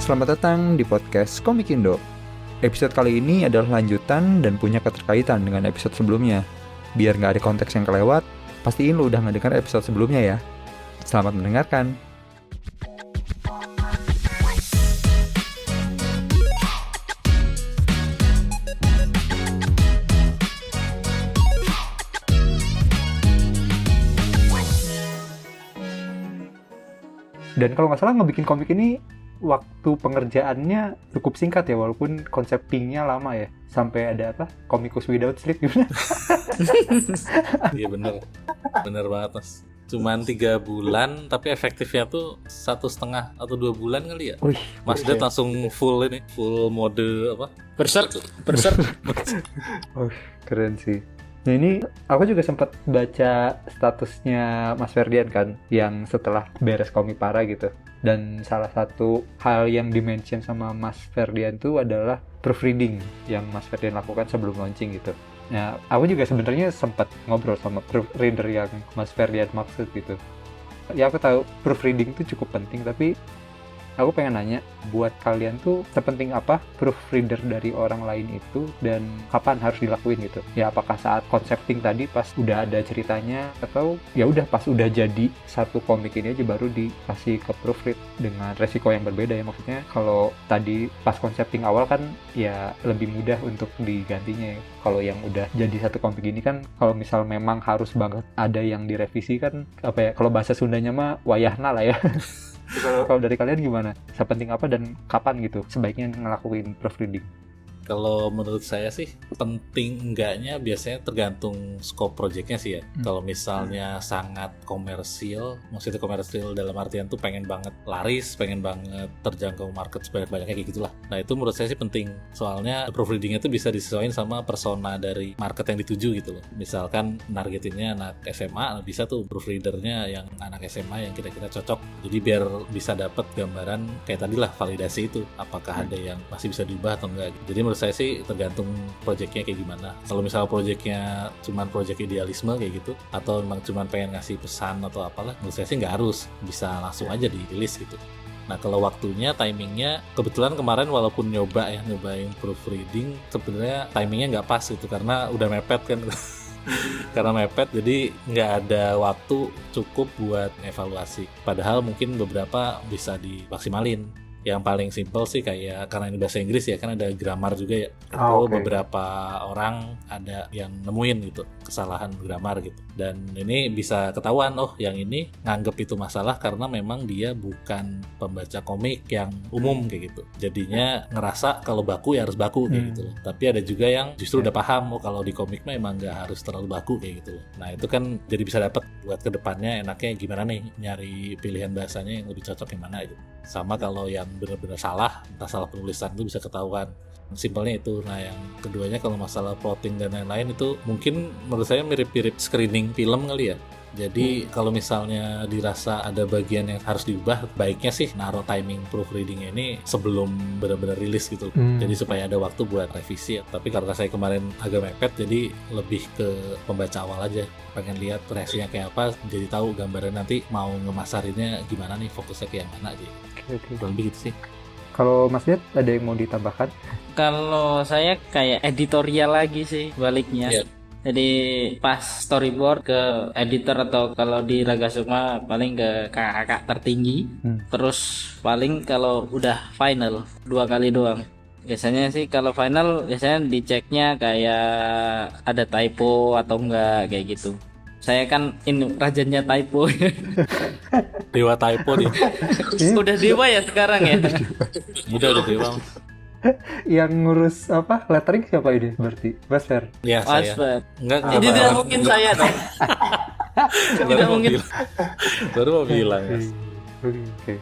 selamat datang di podcast Komik Indo. Episode kali ini adalah lanjutan dan punya keterkaitan dengan episode sebelumnya. Biar nggak ada konteks yang kelewat, pastiin lu udah ngedengar episode sebelumnya ya. Selamat mendengarkan. Dan kalau nggak salah ngebikin komik ini waktu pengerjaannya cukup singkat ya, walaupun konseptingnya lama ya. Sampai ada apa? Comics Without Sleep gimana? Iya bener banget mas. Cuman 3 bulan tapi efektifnya tuh 1,5 atau 2 bulan kali ya. Wih, Mas Det langsung full mode apa? Berserk. Oh, keren sih. Nah ini aku juga sempat baca statusnya Mas Ferdian kan, yang setelah beres Komipara gitu. Dan salah satu hal yang dimention sama Mas Ferdian tuh adalah proofreading yang Mas Ferdian lakukan sebelum launching gitu. Nah, aku juga sebenarnya sempat ngobrol sama proofreader yang Mas Ferdian maksud gitu. Ya aku tahu proofreading itu cukup penting, tapi aku pengen nanya, buat kalian tuh sepenting apa proofreader dari orang lain itu dan kapan harus dilakuin gitu? Ya apakah saat concepting tadi pas udah ada ceritanya, atau ya udah pas udah jadi satu komik ini aja baru dikasih ke proofread dengan resiko yang berbeda ya. Maksudnya kalau tadi pas concepting awal kan ya lebih mudah untuk digantinya ya. Kalau yang udah jadi satu komik ini kan kalau misal memang harus banget ada yang direvisi kan apa ya, kalau bahasa Sundanya mah wayahna lah ya. Kalau dari kalian gimana? Sepenting apa dan kapan gitu sebaiknya ngelakuin proofreading? Kalau menurut saya sih penting enggaknya biasanya tergantung scope projectnya sih ya. Kalau misalnya sangat komersil, maksudnya komersil dalam artian tuh pengen banget laris, pengen banget terjangkau market sebanyak-banyaknya kayak gitulah. Nah itu menurut saya sih penting. Soalnya proofreadingnya tuh bisa disesuaikan sama persona dari market yang dituju gitu loh. Misalkan nargetinnya anak SMA, bisa tuh proofreadernya yang anak SMA yang kira-kira cocok. Jadi biar bisa dapat gambaran kayak tadi lah, validasi itu. Apakah ada yang masih bisa diubah atau enggak. Jadi menurut saya sih tergantung proyeknya kayak gimana. Kalau misalnya proyeknya cuman proyek idealisme kayak gitu, atau memang cuman pengen ngasih pesan atau apalah, menurut saya sih nggak harus, bisa langsung aja dirilis gitu. Nah kalau waktunya, timingnya, kebetulan kemarin walaupun nyobain proofreading, sebenarnya timingnya nggak pas gitu karena udah mepet kan. Karena mepet jadi nggak ada waktu cukup buat evaluasi. Padahal mungkin beberapa bisa dimaksimalin. Yang paling simpel sih kayak, karena ini bahasa Inggris ya kan ada grammar juga ya. Itu beberapa orang ada yang nemuin gitu kesalahan grammar gitu. Dan ini bisa ketahuan, oh yang ini nganggep itu masalah karena memang dia bukan pembaca komik yang umum kayak gitu. Jadinya ngerasa kalau baku ya harus baku kayak gitu loh. Tapi ada juga yang justru udah paham, oh kalau di komik mah emang nggak harus terlalu baku kayak gitu loh. Nah itu kan jadi bisa dapat buat kedepannya enaknya gimana nih nyari pilihan bahasanya yang lebih cocok yang mana gitu. Sama kalau yang benar-benar salah, entah salah penulisan itu bisa ketahuan. Simpelnya itu. Nah yang keduanya kalau masalah plotting dan lain-lain itu mungkin menurut saya mirip-mirip screening film kali ya. Jadi kalau misalnya dirasa ada bagian yang harus diubah, baiknya sih naruh timing proofreading ini sebelum benar-benar rilis gitu. Jadi supaya ada waktu buat revisi. Tapi karena saya kemarin agak mepet, jadi lebih ke pembaca awal aja. Pengen lihat reaksinya kayak apa, jadi tahu gambaran nanti mau ngemasarinnya gimana nih, fokusnya ke yang mana aja. Oke. Lebih gitu sih. Kalau Mas Diat ada yang mau ditambahkan? Kalau saya kayak editorial lagi sih baliknya. Iya. Jadi pas storyboard ke editor, atau kalau di Raga Sukma paling ke kakak tertinggi. Terus paling kalau udah final 2 kali doang. Biasanya sih kalau final biasanya diceknya kayak ada typo atau enggak kayak gitu. Saya kan ini rajanya typo. Dewa typo nih. Udah dewa ya sekarang ya. Udah dewa. Yang ngurus apa lettering siapa ini berarti? Mas Fer? Ya saya. Enggak. Ini tidak mungkin saya dong. Tidak mungkin. Baru mau bilang. Oke.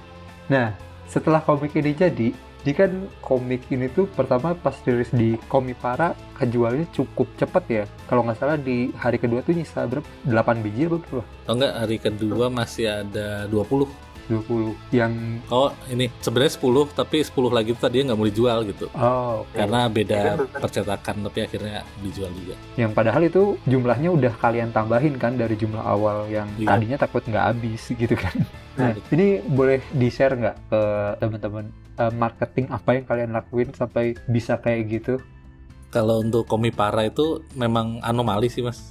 Nah, setelah komik ini jadi kan komik ini tuh pertama pas dirilis di Komipara kejualnya cukup cepet ya. Kalau nggak salah di hari kedua tuh nyisa berapa? 8 biji apa berapa? Oh enggak, hari kedua masih ada 20. 20 yang Oh ini sebenarnya 10 tapi 10 lagi itu tadinya nggak mau dijual gitu. oh oke. Karena beda percetakan tapi akhirnya dijual juga. Yang padahal itu jumlahnya udah kalian tambahin kan dari jumlah awal yang Iya. tadinya takut nggak habis gitu kan. Nah, ini boleh di-share nggak ke teman-teman marketing apa yang kalian lakuin sampai bisa kayak gitu? Kalau untuk Komipara itu memang anomali sih mas.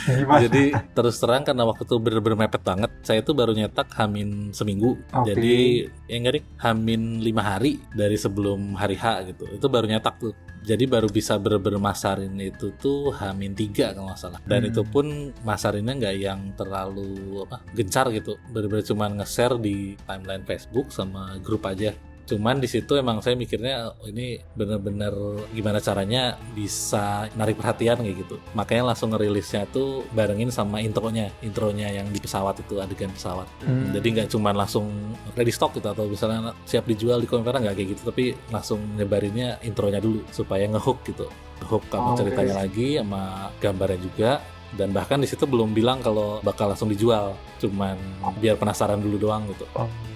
Gimana? Jadi terus terang karena waktu itu bener-bener mepet banget. Saya itu baru nyetak Hamin seminggu. Oke. Jadi ya enggak deh, Hamin 5 hari dari sebelum hari H gitu. Itu baru nyetak tuh. Jadi baru bisa bener-bener masarin itu tuh Hamin 3 kalau nggak salah. Dan itu pun masarinnya nggak yang terlalu gencar gitu. Bener-bener cuma nge-share di timeline Facebook sama grup aja. Cuman di situ emang saya mikirnya ini bener-bener gimana caranya bisa narik perhatian kayak gitu. Makanya langsung ngerilisnya tuh barengin sama intronya yang di pesawat itu, adegan pesawat. Jadi nggak cuman langsung ready stock gitu atau misalnya siap dijual di Komipara, nggak kayak gitu, tapi langsung nyebarinnya intronya dulu supaya ngehook gitu. Ngehook sama ceritanya lagi sama gambarnya juga. Dan bahkan di situ belum bilang kalau bakal langsung dijual, cuman biar penasaran dulu doang gitu.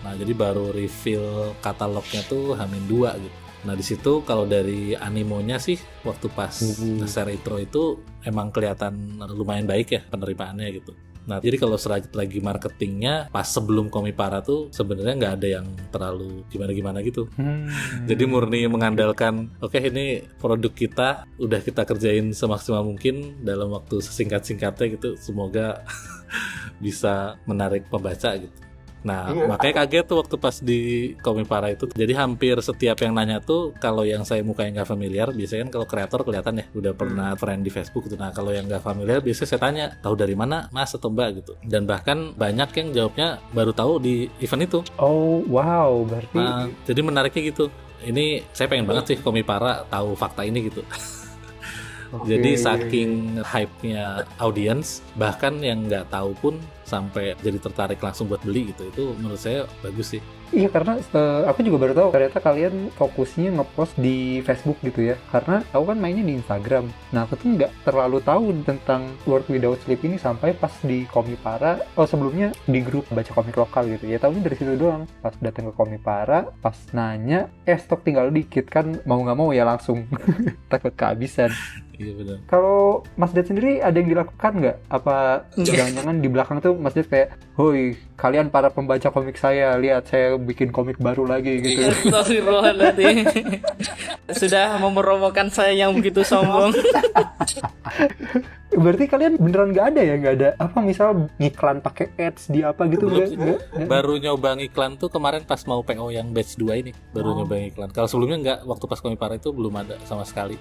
Nah jadi baru reveal katalognya tuh H-2 gitu. Nah di situ kalau dari animonya sih waktu pas nge-share intro itu emang kelihatan lumayan baik ya penerimaannya gitu. Nah jadi kalau lagi marketingnya pas sebelum Komipara tuh sebenarnya nggak ada yang terlalu gimana-gimana gitu. Jadi murni mengandalkan oke, ini produk kita udah kita kerjain semaksimal mungkin dalam waktu sesingkat-singkatnya gitu, semoga bisa menarik pembaca gitu. Nah makanya kaget tuh waktu pas di Komipara itu. Jadi hampir setiap yang nanya tuh, kalau yang saya mukanya nggak familiar, biasanya kan kalau kreator kelihatan ya udah pernah friend di Facebook gitu. Nah kalau yang nggak familiar biasanya saya tanya, tahu dari mana mas atau mbak gitu. Dan bahkan banyak yang jawabnya baru tahu di event itu. Oh wow, berarti Nah jadi menariknya gitu. Ini saya pengen banget sih Komipara tahu fakta ini gitu. Jadi saking hype-nya audiens, bahkan yang nggak tahu pun sampai jadi tertarik langsung buat beli gitu. Itu menurut saya bagus sih. iya, karena aku juga baru tahu ternyata kalian fokusnya ngepost di Facebook gitu ya. Karena aku kan mainnya di Instagram. Nah, aku tuh nggak terlalu tahu tentang World Without Sleep ini sampai pas di Komipara. Oh, sebelumnya di grup baca komik lokal gitu ya. Tahunya dari situ doang. Pas datang ke Komipara, pas nanya, stok tinggal dikit kan, mau nggak mau ya langsung takut kehabisan. Iya benar. Kalau Mas Ded sendiri ada yang dilakukan nggak? Apa jangan-jangan di belakang tuh Mas Ded kayak, "Hoi, kalian para pembaca komik saya, lihat saya bikin komik baru lagi," gitu. Astagfirullahaladzim. Sudah mempromokan saya yang begitu sombong. Berarti kalian beneran nggak ada ya? Nggak ada apa misal ngiklan pakai ads di apa gitu? Nggak? Baru nyoba ngiklan tuh kemarin pas mau PO yang batch 2 ini, baru nyoba ngiklan. Kalau sebelumnya nggak, waktu pas Komipara itu belum ada sama sekali.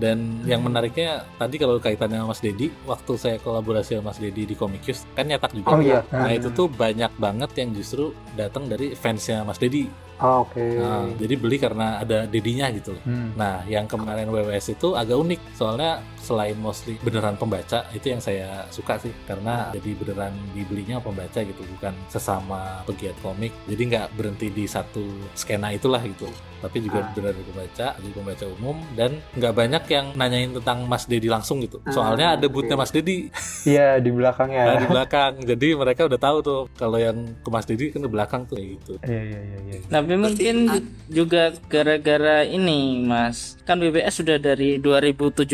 Dan yang menariknya tadi kalau kaitannya sama Mas Dedi, waktu saya kolaborasi sama Mas Dedi di Comicus kan nyetak juga. Oh iya. Nah itu tuh banyak banget yang justru datang dari fansnya Mas Dedi. Oh, oke. Nah, jadi beli karena ada dedinya gitu. Nah, yang kemarin WWS itu agak unik, soalnya selain mostly beneran pembaca, itu yang saya suka sih, karena jadi beneran dibelinya pembaca gitu, bukan sesama pegiat komik. Jadi nggak berhenti di satu skena itulah gitu, tapi juga beneran pembaca, jadi pembaca umum, dan nggak banyak yang nanyain tentang Mas Dedi langsung gitu. Soalnya ada bootnya Mas Dedi. Iya, di belakangnya. Nah, di belakang. Jadi mereka udah tahu tuh kalau yang ke Mas Dedi kan di belakang tuh kayak gitu. Iya. Tapi mungkin juga gara-gara ini Mas, kan BBS sudah dari 2017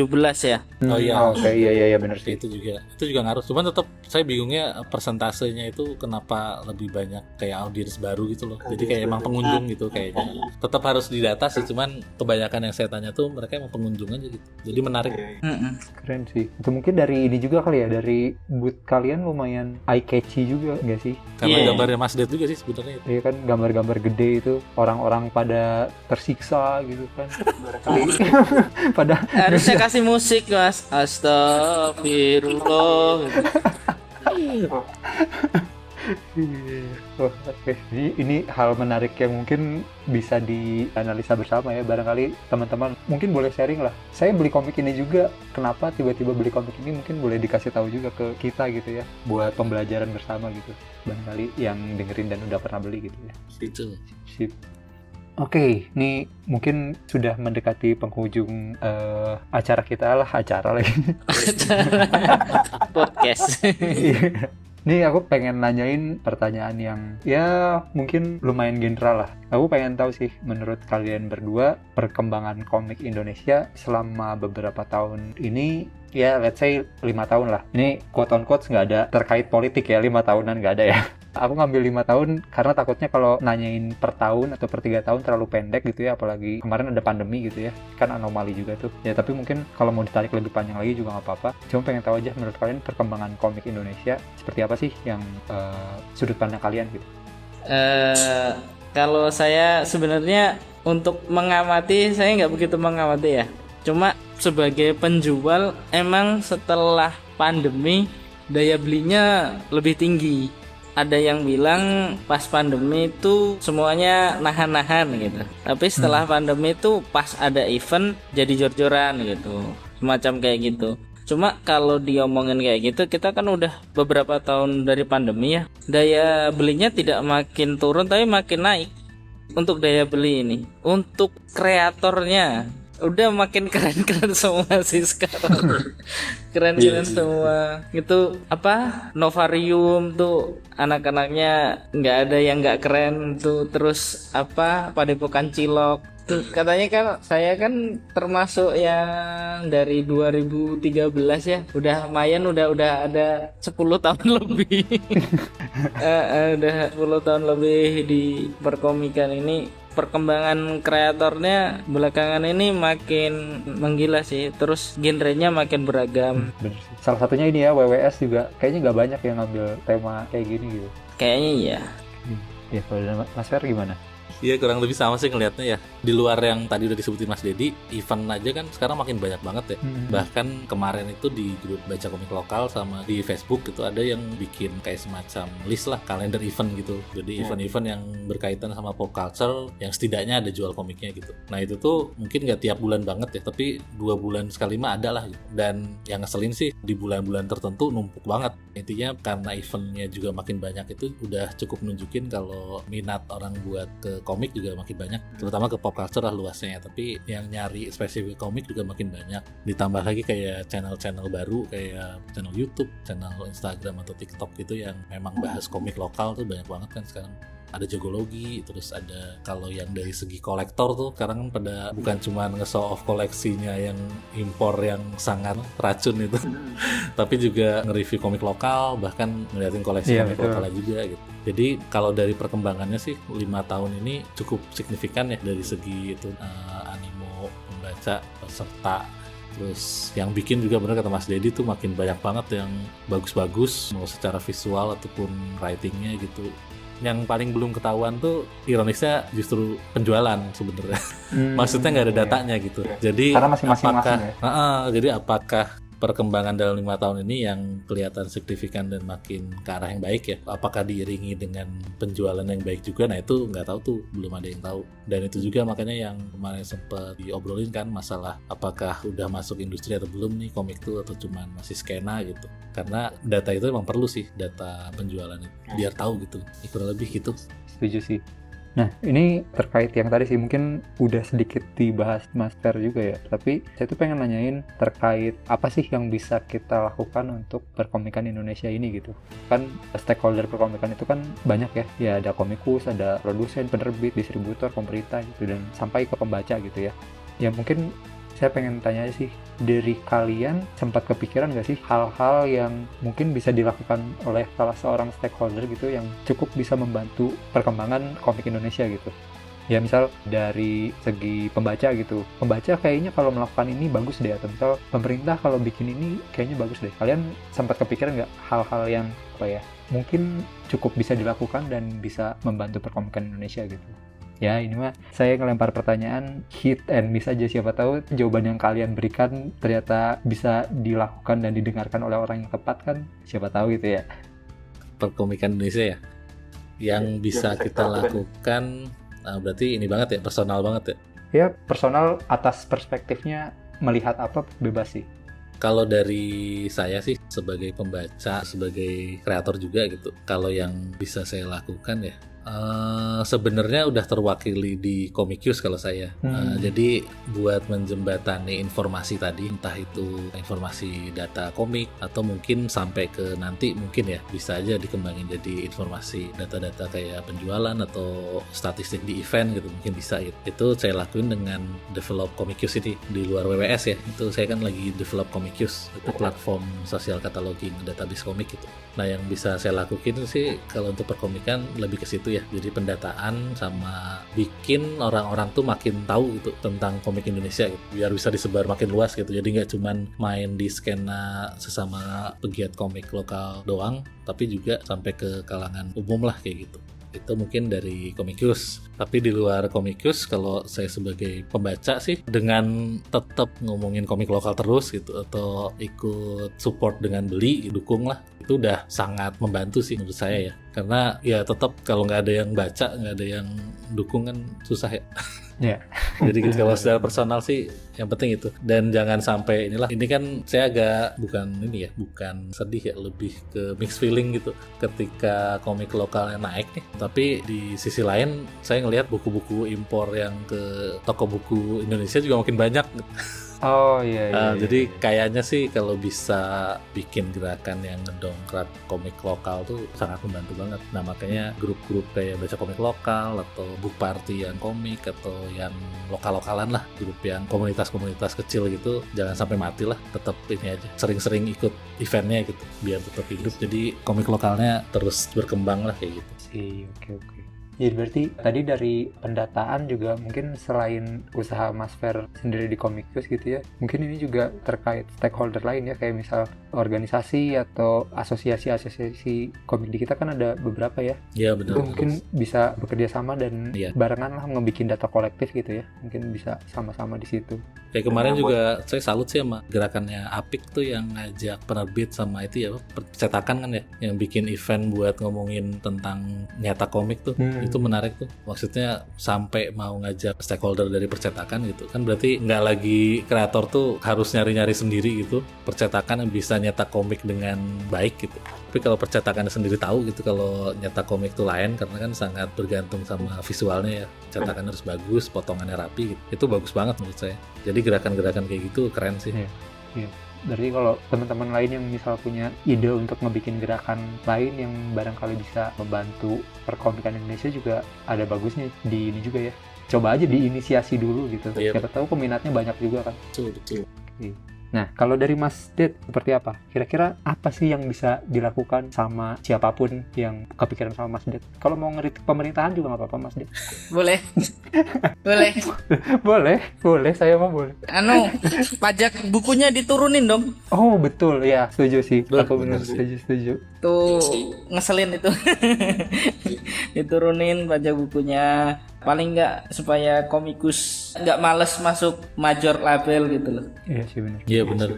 ya. Oh iya. Oke, iya benar sih. Itu juga ngaruh. Cuman tetap saya bingungnya persentasenya itu kenapa lebih banyak kayak audiens baru gitu loh. Jadi kayak emang pengunjung gitu kayaknya. Tetap harus didata sih, cuman kebanyakan yang saya tanya tuh mereka emang pengunjung aja gitu. Jadi menarik. Keren sih. Itu mungkin dari ini juga kali ya, dari booth kalian lumayan eye catchy juga nggak sih? Karena gambarnya Mas Ded juga sih sebenarnya. Iya kan, gambar-gambar gede itu orang-orang pada tersiksa gitu kan. Pada Harusnya kasih musik Mas. Astagfirullah. Oh, oke. Jadi ini hal menarik yang mungkin bisa dianalisa bersama ya. Barangkali teman-teman mungkin boleh sharing lah. Saya beli komik ini juga. Kenapa tiba-tiba beli komik ini? Mungkin boleh dikasih tahu juga ke kita gitu ya. Buat pembelajaran bersama gitu. Barangkali yang dengerin dan udah pernah beli gitu ya. Itu. Sip. Oke, ini mungkin sudah mendekati penghujung acara kita lah, acara lagi. Podcast. Nih aku pengen nanyain pertanyaan yang ya mungkin lumayan general lah. Aku pengen tahu sih menurut kalian berdua perkembangan komik Indonesia selama beberapa tahun ini, ya let's say 5 tahun lah. Ini quote on quote nggak ada terkait politik ya, 5 tahunan nggak ada ya. Aku ngambil 5 tahun karena takutnya kalau nanyain per tahun atau per 3 tahun terlalu pendek gitu ya, apalagi kemarin ada pandemi gitu ya, kan anomali juga tuh ya. Tapi mungkin kalau mau ditarik lebih panjang lagi juga nggak apa-apa. Cuma pengen tahu aja menurut kalian perkembangan komik Indonesia seperti apa sih yang sudut pandang kalian gitu. Kalau saya sebenarnya untuk mengamati, saya nggak begitu mengamati ya. Cuma sebagai penjual, emang setelah pandemi daya belinya lebih tinggi. Ada yang bilang pas pandemi itu semuanya nahan-nahan gitu. Tapi setelah pandemi itu pas ada event jadi jor-joran gitu. Semacam kayak gitu. Cuma kalau diomongin kayak gitu, kita kan udah beberapa tahun dari pandemi ya. Daya belinya tidak makin turun tapi makin naik. Untuk daya beli ini, untuk kreatornya udah makin keren-keren semua sih sekarang. Keren-keren semua. Itu apa? Novarium tuh anak-anaknya nggak ada yang nggak keren tuh. Terus apa? Padepokan Cilok. Tuh, katanya kan saya kan termasuk yang dari 2013 ya. Udah lumayan udah ada 10 tahun lebih. Udah 10 tahun lebih di perkomikan ini. Perkembangan kreatornya belakangan ini makin menggila sih. Terus genrenya makin beragam. Bener sih. Salah satunya ini ya, WWS juga kayaknya nggak banyak yang ngambil tema kayak gini gitu. Kayaknya iya. Ya kalau Mas Fer gimana? Iya, kurang lebih sama sih ngelihatnya ya. Di luar yang tadi udah disebutin Mas Dedi, event aja kan sekarang makin banyak banget ya. Bahkan kemarin itu di grup baca komik lokal sama di Facebook itu ada yang bikin kayak semacam list lah, kalender event gitu. Jadi event-event yang berkaitan sama pop culture yang setidaknya ada jual komiknya gitu. Nah itu tuh mungkin nggak tiap bulan banget ya, tapi 2 bulan sekali mah ada lah gitu. Dan yang ngeselin sih di bulan-bulan tertentu numpuk banget. Intinya karena eventnya juga makin banyak, itu udah cukup nunjukin kalau minat orang buat ke komik juga makin banyak, terutama ke pop culture lah luasnya. Tapi yang nyari spesifik komik juga makin banyak. Ditambah lagi kayak channel-channel baru, kayak channel YouTube, channel Instagram atau TikTok gitu yang memang bahas komik lokal tuh banyak banget kan sekarang. Ada Jogologi, terus ada kalau yang dari segi kolektor tuh sekarang kan pada bukan cuma nge-show off koleksinya yang impor yang sangat racun itu, tapi juga nge-review komik lokal, bahkan ngeliatin koleksi komik lokalnya juga gitu. Jadi kalau dari perkembangannya sih 5 tahun ini cukup signifikan ya dari segi itu animo pembaca, peserta. Terus yang bikin juga bener kata Mas Dedi tuh makin banyak banget yang bagus-bagus, mau secara visual ataupun writingnya gitu. Yang paling belum ketahuan tuh ironisnya justru penjualan sebenarnya. Maksudnya nggak ada datanya gitu. Jadi karena masing-masing ya? Jadi apakah perkembangan dalam 5 tahun ini yang kelihatan signifikan dan makin ke arah yang baik ya, apakah diiringi dengan penjualan yang baik juga? Nah itu nggak tahu tuh, belum ada yang tahu. Dan itu juga makanya yang kemarin sempat diobrolin kan masalah apakah udah masuk industri atau belum nih komik tuh, atau cuman masih skena gitu. Karena data itu emang perlu sih, data penjualan itu biar tahu gitu. Kurang lebih gitu. Setuju sih. Nah, ini terkait yang tadi sih, mungkin udah sedikit dibahas Mas Fer juga ya. Tapi saya tuh pengen nanyain terkait apa sih yang bisa kita lakukan untuk perkomikan Indonesia ini gitu. Kan stakeholder perkomikan itu kan banyak ya. Ya ada komikus, ada produsen, penerbit, distributor, pemerintah gitu, dan sampai ke pembaca gitu ya. Ya mungkin saya pengen tanya sih, dari kalian sempat kepikiran gak sih hal-hal yang mungkin bisa dilakukan oleh salah seorang stakeholder gitu yang cukup bisa membantu perkembangan komik Indonesia gitu? Ya misal dari segi pembaca gitu, pembaca kayaknya kalau melakukan ini bagus deh, atau misal pemerintah kalau bikin ini kayaknya bagus deh. Kalian sempat kepikiran gak hal-hal yang apa ya, mungkin cukup bisa dilakukan dan bisa membantu perkomikan Indonesia gitu? Ya ini mah saya ngelempar pertanyaan hit and miss aja, siapa tahu jawaban yang kalian berikan ternyata bisa dilakukan dan didengarkan oleh orang yang tepat kan, siapa tahu gitu ya. Perkomikan Indonesia ya yang bisa kita lakukan, berarti ini banget ya, personal banget ya. Ya personal, atas perspektifnya melihat apa bebas sih. Kalau dari saya sih sebagai pembaca, sebagai kreator juga gitu, kalau yang bisa saya lakukan ya Sebenarnya udah terwakili di Comicus kalau saya. Jadi buat menjembatani informasi tadi, entah itu informasi data komik atau mungkin sampai ke nanti mungkin ya bisa aja dikembangin jadi informasi data-data kayak penjualan atau statistik di event gitu, mungkin bisa gitu. Itu saya lakuin dengan develop Comicus ini di luar WWS ya. Itu saya kan lagi develop Comicus, itu platform sosial cataloging database komik gitu. Nah, yang bisa saya lakuin sih kalau untuk perkomikan lebih ke situ ya. Jadi pendataan sama bikin orang-orang tuh makin tahu gitu tentang komik Indonesia gitu. Biar bisa disebar makin luas gitu. Jadi nggak cuman main di skena sesama pegiat komik lokal doang, tapi juga sampai ke kalangan umum lah kayak gitu. Itu mungkin dari Comicus. Tapi di luar Comicus, kalau saya sebagai pembaca sih dengan tetap ngomongin komik lokal terus gitu, atau ikut support dengan beli, dukung lah, itu udah sangat membantu sih menurut saya ya. Karena ya tetap kalau nggak ada yang baca, nggak ada yang dukung kan susah ya. Ya. Jadi kalau secara personal sih yang penting itu. Dan jangan sampai inilah, ini kan saya agak bukan sedih ya, lebih ke mixed feeling gitu ketika komik lokalnya naik nih. Tapi di sisi lain saya ngelihat buku-buku impor yang ke toko buku Indonesia juga makin banyak. Oh iya. Jadi kayaknya sih kalau bisa bikin gerakan yang ngedongkrak komik lokal tuh sangat membantu banget. Nah makanya grup-grup kayak baca komik lokal atau book party yang komik atau yang lokal-lokalan lah, grup yang komunitas-komunitas kecil gitu, jangan sampai mati lah, tetap ini aja, sering-sering ikut eventnya gitu biar tetap hidup. Jadi komik lokalnya terus berkembang lah kayak gitu. Oke. Jadi berarti tadi dari pendataan juga mungkin selain usaha Mas Fer sendiri di Comicus gitu ya, mungkin ini juga terkait stakeholder lain ya, kayak misal organisasi atau asosiasi komik di kita kan ada beberapa ya. Iya benar. Itu mungkin bisa bekerja sama dan barengan lah ngebikin data kolektif gitu ya, mungkin bisa sama-sama di situ. Kayak kemarin juga saya salut sih sama gerakannya Apik tuh yang ngajak penerbit sama itu ya, percetakan kan ya, yang bikin event buat ngomongin tentang nyata komik tuh. Itu menarik tuh, maksudnya sampai mau ngajak stakeholder dari percetakan gitu kan, berarti nggak lagi kreator tuh harus nyari-nyari sendiri gitu, percetakan yang bisa nyetak komik dengan baik gitu. Tapi kalau percetakannya sendiri tahu gitu kalau nyetak komik tuh lain, karena kan sangat bergantung sama visualnya ya, cetakannya harus bagus, potongannya rapi gitu. Itu bagus banget menurut saya. Jadi gerakan-gerakan kayak gitu keren sih. Iya. Berarti kalau teman-teman lain yang misal punya ide untuk ngebikin gerakan lain yang barangkali bisa membantu perkomikan Indonesia juga ada bagusnya di ini juga ya. Coba aja diinisiasi dulu gitu. Siapa tahu peminatnya banyak juga kan. Betul. Oke. Nah, kalau dari Mas Det seperti apa? Kira-kira apa sih yang bisa dilakukan sama siapapun yang kepikiran sama Mas Det? Kalau mau ngeritik pemerintahan juga nggak apa-apa Mas Det. Boleh. boleh, saya mah boleh. Pajak bukunya diturunin dong. Oh betul, ya setuju sih. Aku benar setuju. Tuh ngeselin itu. Diturunin pajak bukunya. Paling nggak supaya Comicus nggak males masuk major label gitu loh. Iya sih benar. Iya benar.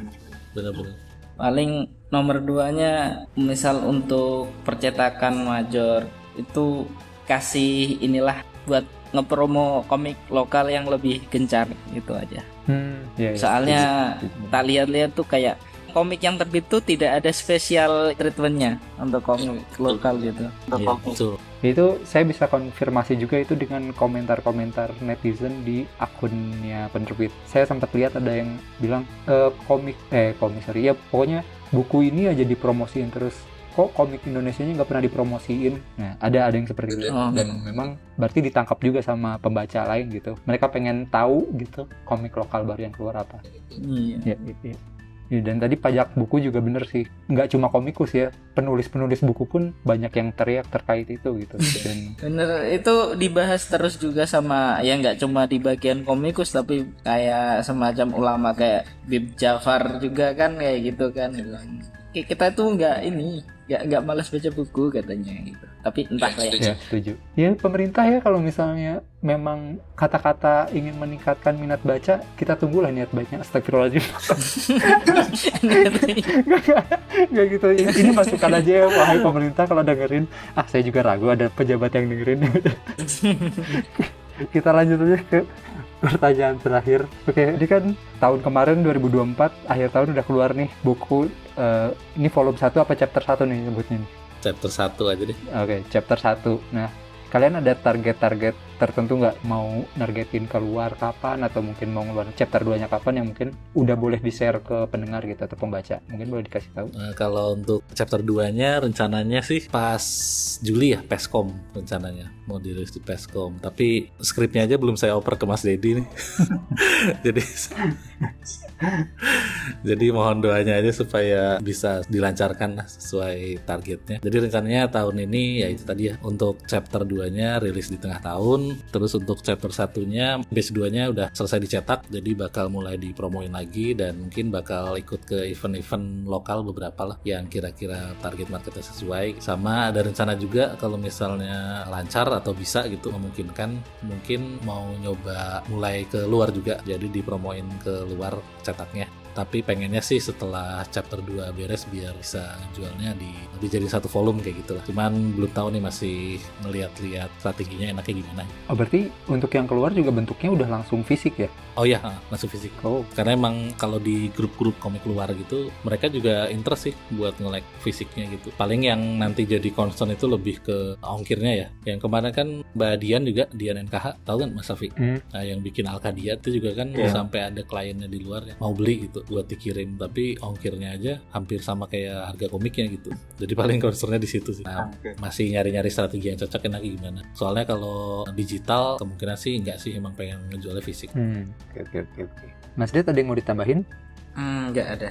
Paling nomor 2-nya misal untuk percetakan major itu kasih inilah buat ngepromo komik lokal yang lebih gencar gitu aja. Soalnya tak lihat-lihat tuh kayak komik yang terbit tuh tidak ada special treatmentnya untuk komik lokal gitu. Iya betul. Itu saya bisa konfirmasi juga itu dengan komentar-komentar netizen di akunnya penerbit. Saya sempat lihat ada yang bilang ya pokoknya buku ini aja dipromosiin terus, kok komik Indonesianya nggak pernah dipromosiin. Nah ada yang seperti itu dan memang berarti ditangkap juga sama pembaca lain gitu. Mereka pengen tahu gitu komik lokal baru yang keluar apa. Iya. Ya, dan tadi pajak buku juga bener sih, nggak cuma Comicus ya, penulis buku pun banyak yang teriak terkait itu gitu. Dan bener, itu dibahas terus juga sama ya, nggak cuma di bagian Comicus tapi kayak semacam ulama kayak Bib Jafar juga kan kayak gitu kan, kita tuh nggak malas baca buku katanya gitu. Tapi entah lah ya. Setuju. Ya pemerintah ya kalau misalnya memang kata-kata ingin meningkatkan minat baca, kita tunggulah niat baiknya. Astagfirullahaladzim. Nggak gitu. Ini masukan aja ya, wahai pemerintah kalau dengerin. Saya juga ragu ada pejabat yang dengerin. Kita lanjut aja ke pertanyaan terakhir. Oke, ini kan tahun kemarin 2024 akhir tahun udah keluar nih buku. Ini volume 1 apa chapter 1 nih sebutnya? Chapter 1 aja deh. Oke, chapter 1. Nah, Kalian ada target-target tertentu nggak? Mau nargetin keluar kapan, atau mungkin mau ngeluarin chapter 2-nya kapan yang mungkin udah boleh di-share ke pendengar gitu atau pembaca? Mungkin boleh dikasih tahu. Kalau untuk chapter 2-nya rencananya sih pas Juli ya, PESCOM rencananya. Mau dirilis di PESCOM. Tapi skripnya aja belum saya oper ke Mas Dedi nih. Jadi mohon doanya aja supaya bisa dilancarkan lah sesuai targetnya. Jadi rencananya tahun ini ya itu tadi ya, untuk chapter 2-nya rilis di tengah tahun. Terus untuk chapter 1-nya, base 2-nya udah selesai dicetak, jadi bakal mulai dipromoin lagi dan mungkin bakal ikut ke event-event lokal beberapa lah yang kira-kira target marketnya sesuai. Sama ada rencana juga kalau misalnya lancar atau bisa gitu memungkinkan, mungkin mau nyoba mulai ke luar juga, jadi dipromoin ke luar cetaknya. Tapi pengennya sih setelah chapter 2 beres biar bisa jualnya dijadiin satu volume kayak gitu lah. Cuman belum tahu nih, masih ngeliat-liat strateginya enaknya gimana. Oh, berarti untuk yang keluar juga bentuknya udah langsung fisik ya? Oh iya, langsung fisik. Oh. Karena emang kalau di grup-grup komik luar gitu, mereka juga interest sih buat nge-like fisiknya gitu. Paling yang nanti jadi concern itu lebih ke ongkirnya ya. Yang kemarin kan Mbak Dian juga, Dian NKH, tahu kan Mas Safi? Nah, yang bikin Alkadia itu juga kan sampai ada kliennya di luar yang mau beli gitu buat dikirim, tapi ongkirnya aja hampir sama kayak harga komiknya gitu. Jadi paling concernnya di situ sih. Nah, masih nyari-nyari strategi yang cocok enaknya gimana. Soalnya kalau digital kemungkinan sih enggak sih, emang pengen ngejualnya fisik. Oke. Mas Det, ada yang mau ditambahin? Nggak ada.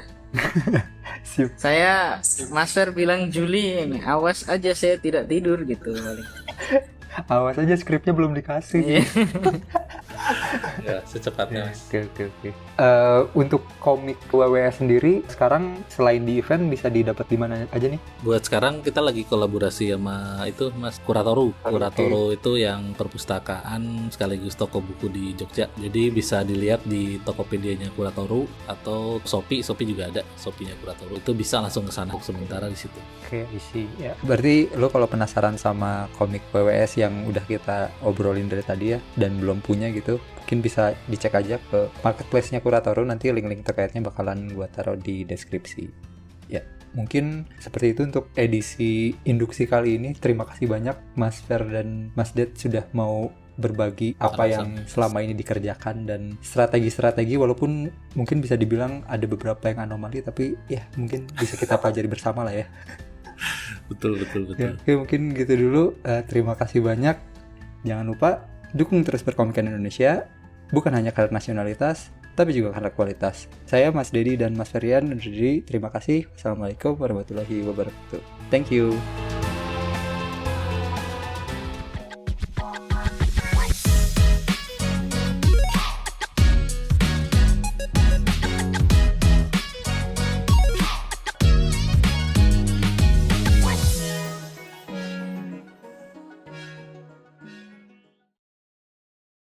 Sip. Saya Mas Fer bilang Juli, awas aja saya tidak tidur gitu. Awas aja skripnya belum dikasih. Ya, secepatnya. Oke. Untuk komik WWE sendiri sekarang selain di event bisa didapat di mana aja nih? Buat sekarang kita lagi kolaborasi sama itu Mas Kuratoru. Kuratoru itu yang perpustakaan sekaligus toko buku di Jogja. Jadi bisa dilihat di Tokopedia-nya Kuratoru atau Shopee juga ada, Shopee-nya Kuratoru. Itu bisa langsung ke sana sementara di situ. Oke, isi ya. Berarti lo kalau penasaran sama komik WWS yang udah kita obrolin dari tadi ya dan belum punya gitu, mungkin bisa dicek aja ke marketplace-nya Kuratoru, nanti link-link terkaitnya bakalan gua taruh di deskripsi. Ya, mungkin seperti itu untuk edisi induksi kali ini. Terima kasih banyak Mas Fer dan Mas Det sudah mau berbagi apa yang selama ini dikerjakan dan strategi-strategi, walaupun mungkin bisa dibilang ada beberapa yang anomali, tapi ya mungkin bisa kita pelajari bersama lah ya. Betul. Ya, oke, mungkin gitu dulu. Terima kasih banyak. Jangan lupa dukung terus Perkomikan Indonesia, bukan hanya karena nasionalitas, tapi juga karena kualitas. Saya Mas Dedi dan Mas Ferian undur diri. Terima kasih. Wassalamualaikum warahmatullahi wabarakatuh. Thank you.